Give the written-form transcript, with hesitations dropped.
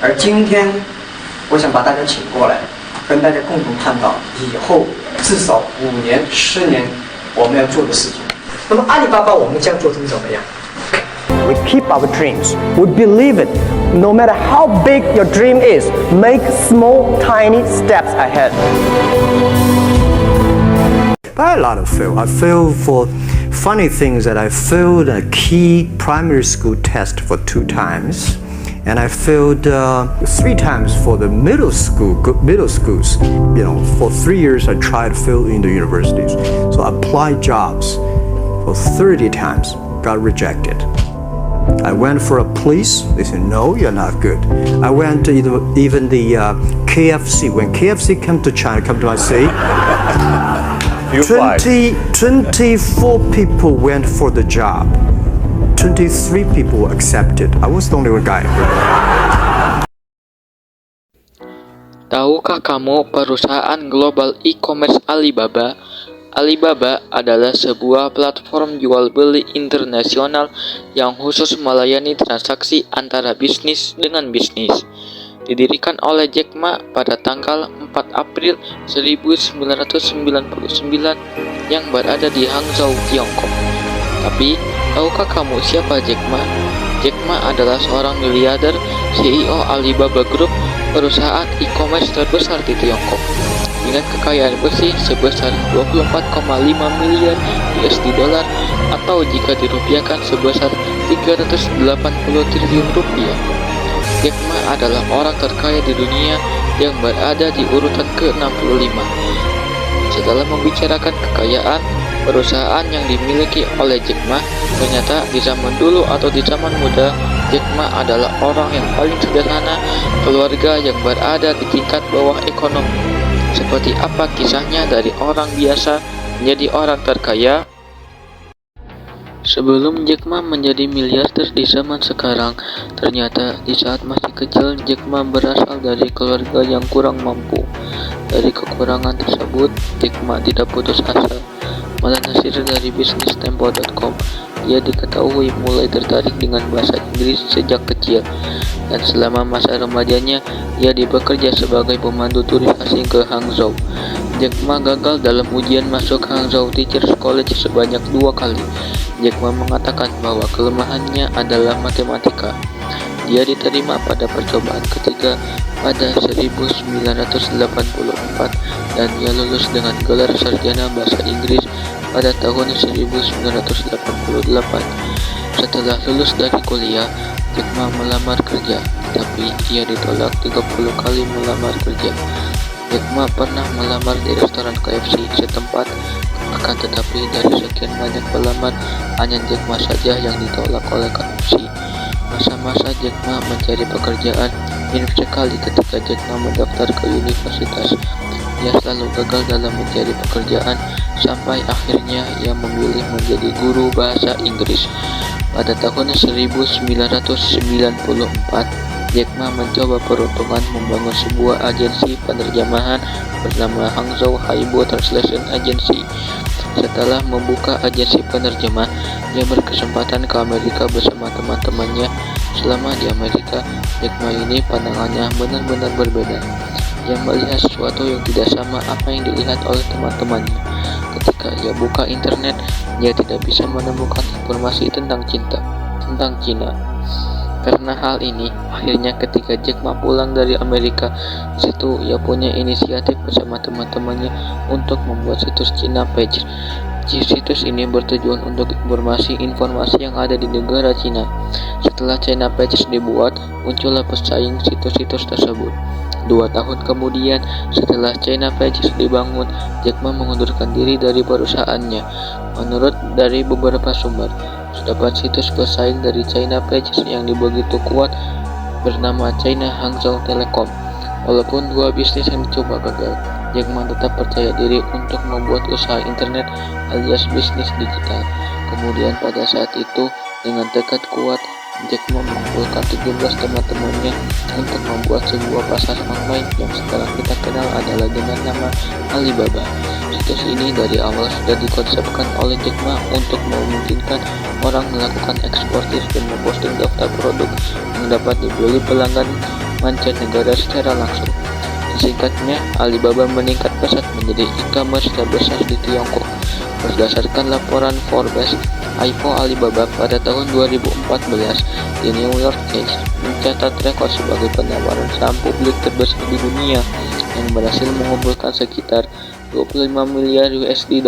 而今天，我想把大家请过来，跟大家共同探讨以后至少5年、10年我们要做的事情。那么阿里巴巴我们将做成怎么样？ We keep our dreams. We believe it. No matter how big your dream is, make small, tiny steps ahead. I had a lot of fail. I failed for funny things that I failed a key primary school test for 2 times. And I failed 3 times for the middle schools. You know, for 3 years I tried to fail in the universities. So I applied jobs for 30 times, got rejected. I went for a police. They said, no, you're not good. I went to even the KFC. When KFC came to China, come to my city, 24 people went for the job. 23 people were accepted. I was the only one guy. Tahukah kamu perusahaan global e-commerce Alibaba? Alibaba adalah sebuah platform jual beli internasional yang khusus melayani transaksi antara bisnis dengan bisnis. Didirikan oleh Jack Ma pada tanggal 4 April 1999 yang berada di Hangzhou, Tiongkok. Tapi, tahukah kamu siapa Jack Ma? Jack Ma adalah seorang miliarder CEO Alibaba Group, perusahaan e-commerce terbesar di Tiongkok. Dengan kekayaan bersih sebesar 24,5 miliar USD dolar atau jika dirupiahkan sebesar 380 triliun rupiah. Jack Ma adalah orang terkaya di dunia yang berada di urutan ke-65. Setelah membicarakan kekayaan perusahaan yang dimiliki oleh Jack Ma, ternyata di zaman dulu atau di zaman muda, Jack Ma adalah orang yang paling sederhana, keluarga yang berada di tingkat bawah ekonomi. Seperti apa kisahnya dari orang biasa menjadi orang terkaya? Sebelum Jack Ma menjadi miliarder di zaman sekarang, ternyata di saat masih kecil Jack Ma berasal dari keluarga yang kurang mampu. Dari kekurangan tersebut, Jack Ma tidak putus asa. Melansir dari bisnistempo.com, ia diketahui mulai tertarik dengan bahasa Inggris sejak kecil, dan selama masa remajanya, ia bekerja sebagai pemandu turis asing ke Hangzhou. Jack Ma gagal dalam ujian masuk Hangzhou Teachers College sebanyak 2 kali. Jack Ma mengatakan bahwa kelemahannya adalah matematika. Dia diterima pada percobaan ketiga pada 1984 dan ia lulus dengan gelar sarjana bahasa Inggris pada tahun 1988. Setelah lulus dari kuliah, Jack Ma melamar kerja, tapi ia ditolak 30 kali melamar kerja. Jack Ma pernah melamar di restoran KFC setempat, akan tetapi dari sekian banyak pelamar, hanya Jack Ma saja yang ditolak oleh KFC. Masa-masa Jack Ma mencari pekerjaan mirip sekali ketika Jack Ma mendaftar ke universitas. Ia selalu gagal dalam mencari pekerjaan sampai akhirnya ia memilih menjadi guru bahasa Inggris. Pada tahun 1994, Jack Ma mencoba peruntungan membangun sebuah agensi penerjemahan bernama Hangzhou Haibo Translation Agency. Setelah membuka agensi penerjemah, ia berkesempatan ke Amerika bersama teman-temannya. Selama di Amerika, Jack Ma ini pandangannya benar-benar berbeda. Ia melihat sesuatu yang tidak sama apa yang dilihat oleh teman-temannya. Ketika ia buka internet, ia tidak bisa menemukan informasi tentang Cina. Karena hal ini, akhirnya ketika Jack Ma pulang dari Amerika, di situ ia punya inisiatif bersama teman-temannya untuk membuat situs China Page. Situs ini bertujuan untuk informasi yang ada di negara Cina. Setelah China Page dibuat, muncullah pesaing situs-situs tersebut. 2 tahun kemudian, setelah China Page dibangun, Jack Ma mengundurkan diri dari perusahaannya. Menurut dari beberapa sumber, terdapat situs pesaing dari China Page yang begitu kuat bernama China Hangzhou Telecom. Walaupun 2 bisnis yang dicoba gagal, Jack Ma tetap percaya diri untuk membuat usaha internet alias bisnis digital. Kemudian pada saat itu, dengan tekad kuat, Jack Ma mengumpulkan 17 teman-temannya untuk membuat sebuah pasar online yang sekarang kita kenal adalah dengan nama Alibaba. Situs ini dari awal sudah dikonsepkan oleh Jack Ma untuk memungkinkan orang melakukan eksportir dan memposting daftar produk yang dapat dibeli pelanggan mancanegara secara langsung. Singkatnya, Alibaba meningkat pesat menjadi e-commerce terbesar di Tiongkok. Berdasarkan laporan Forbes, IPO Alibaba pada tahun 2014 di New York Times mencatat rekor sebagai penawaran saham publik terbesar di dunia yang berhasil mengumpulkan sekitar 25 miliar USD.